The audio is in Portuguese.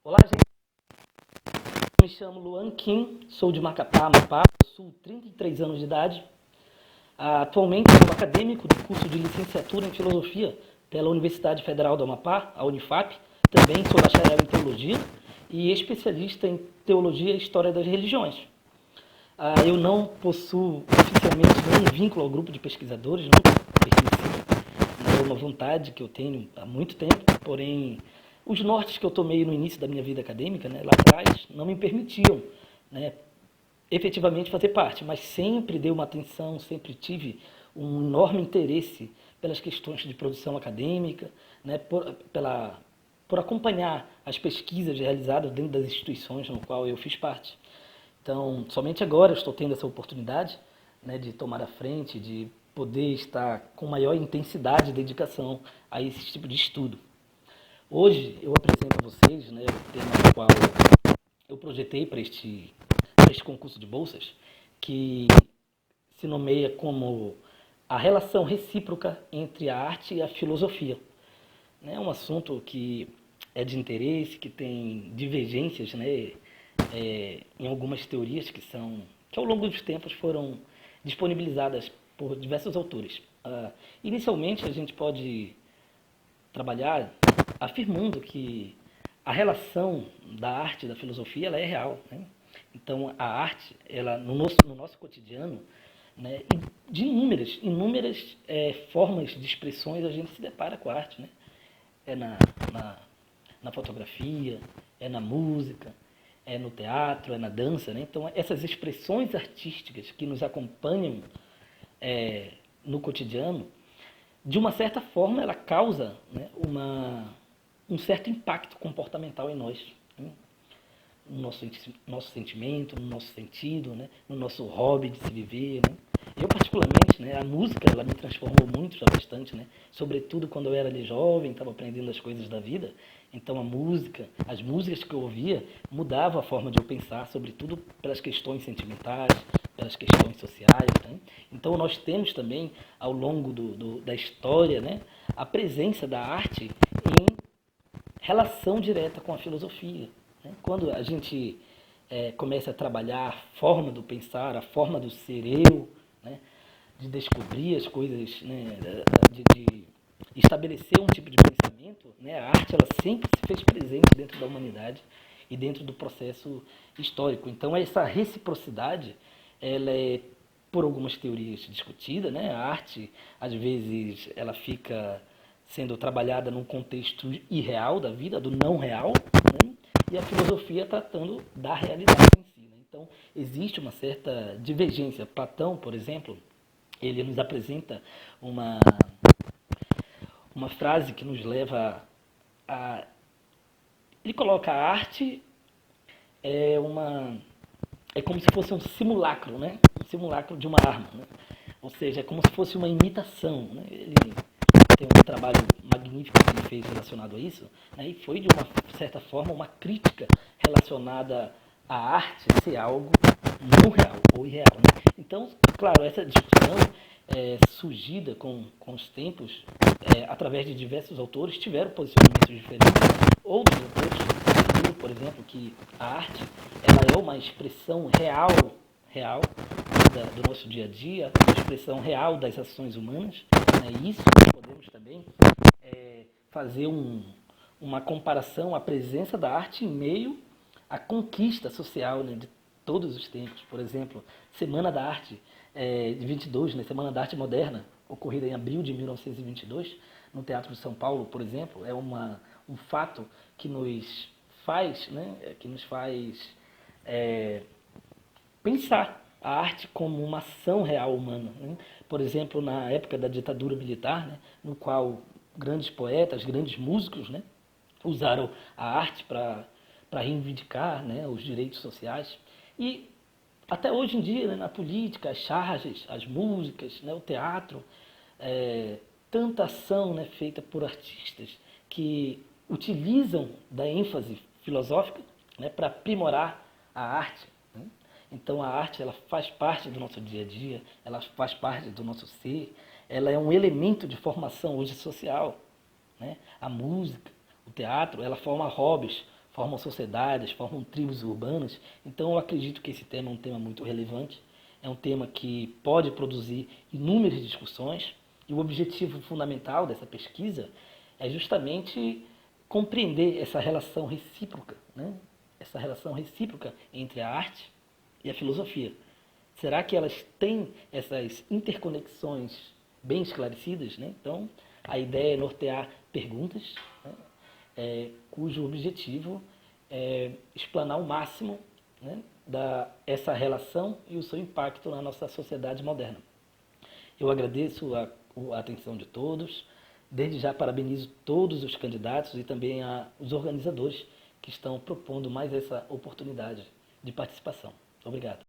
Olá, gente. Me chamo Luan Kim, sou de Macapá, Amapá, possuo 33 anos de idade. Atualmente sou acadêmico do curso de licenciatura em Filosofia pela Universidade Federal do Amapá, a Unifap. Também sou bacharel em Teologia e especialista em Teologia e História das Religiões. Eu não possuo oficialmente nenhum vínculo ao grupo de pesquisadores, não pertenci. É uma vontade que eu tenho há muito tempo, porém os nortes que eu tomei no início da minha vida acadêmica, né, lá atrás, não me permitiam, né, efetivamente fazer parte, mas sempre dei uma atenção, sempre tive um enorme interesse pelas questões de produção acadêmica, né, por acompanhar as pesquisas realizadas dentro das instituições no qual eu fiz parte. Então, somente agora eu estou tendo essa oportunidade, né, de tomar a frente, de poder estar com maior intensidade e dedicação a esse tipo de estudo. Hoje eu apresento a vocês, né, o tema no qual eu projetei para este concurso de bolsas, que se nomeia como a relação recíproca entre a arte e a filosofia. É um assunto que é de interesse, que tem divergências, né, em algumas teorias que ao longo dos tempos foram disponibilizadas por diversos autores. Inicialmente a gente pode trabalhar afirmando que a relação da arte e da filosofia ela é real, né? Então a arte, ela no nosso cotidiano, né, de inúmeras formas de expressões a gente se depara com a arte, né? É na, na fotografia, é na música, é no teatro, é na dança, né? Então essas expressões artísticas que nos acompanham no cotidiano, de uma certa forma, ela causa, né, um certo impacto comportamental em nós, né? No nosso sentimento, no nosso sentido, né? No nosso hobby de se viver, né? Eu, particularmente, né, a música, ela me transformou muito, já bastante, né? Sobretudo quando eu era ali jovem, estava aprendendo as coisas da vida. Então, as músicas que eu ouvia, mudavam a forma de eu pensar, sobretudo pelas questões sentimentais, pelas questões sociais, né? Então, nós temos também, ao longo da história, né, a presença da arte em relação direta com a filosofia, né? Quando a gente começa a trabalhar a forma do pensar, a forma do ser eu, né? De descobrir as coisas, né? de estabelecer um tipo de pensamento, né? A arte ela sempre se fez presente dentro da humanidade e dentro do processo histórico. Então essa reciprocidade ela é por algumas teorias discutida, né? A arte às vezes ela fica sendo trabalhada num contexto irreal da vida, do não real, né? E a filosofia tratando da realidade em si, né? Então existe uma certa divergência. Platão, por exemplo, ele nos apresenta uma, uma frase que nos leva a. Ele coloca a arte é uma é como se fosse um simulacro, né? Um simulacro de uma arma, né? Ou seja, é como se fosse uma imitação, né? Ele tem um trabalho magnífico que ele fez relacionado a isso, né? E foi de uma certa forma uma crítica relacionada à arte ser algo não real ou irreal, né? Então, claro, essa discussão surgida com os tempos, através de diversos autores, tiveram posicionamentos diferentes. Outros autores afirmam, por exemplo, que a arte ela é uma expressão real do nosso dia a dia, uma expressão real das ações humanas, né? E isso nós podemos também fazer uma comparação à presença da arte em meio à conquista social, né, de todos os tempos. Por exemplo, Semana da Arte de 22, né, Semana da Arte Moderna, ocorrida em abril de 1922, no Teatro de São Paulo, por exemplo, é um fato que nos faz, né, pensar a arte como uma ação real humana, né? Por exemplo, na época da ditadura militar, né, no qual grandes poetas, grandes músicos, né, usaram a arte para reivindicar, né, os direitos sociais. E até hoje em dia, né, na política, as charges, as músicas, né, o teatro, tanta ação, né, feita por artistas que utilizam da ênfase filosófica, né, para aprimorar a arte, né? Então a arte ela faz parte do nosso dia a dia, ela faz parte do nosso ser, ela é um elemento de formação hoje social, né? A música, o teatro, ela forma hobbies, formam sociedades, formam tribos urbanas. Então eu acredito que esse tema é um tema muito relevante, é um tema que pode produzir inúmeras discussões, e o objetivo fundamental dessa pesquisa é justamente compreender essa relação recíproca, né? Essa relação recíproca entre a arte e a filosofia. Será que elas têm essas interconexões bem esclarecidas, né? Então, a ideia é nortear perguntas, né? Cujo objetivo é explanar ao máximo, né, essa relação e o seu impacto na nossa sociedade moderna. Eu agradeço a atenção de todos, desde já parabenizo todos os candidatos e também os organizadores que estão propondo mais essa oportunidade de participação. Obrigado.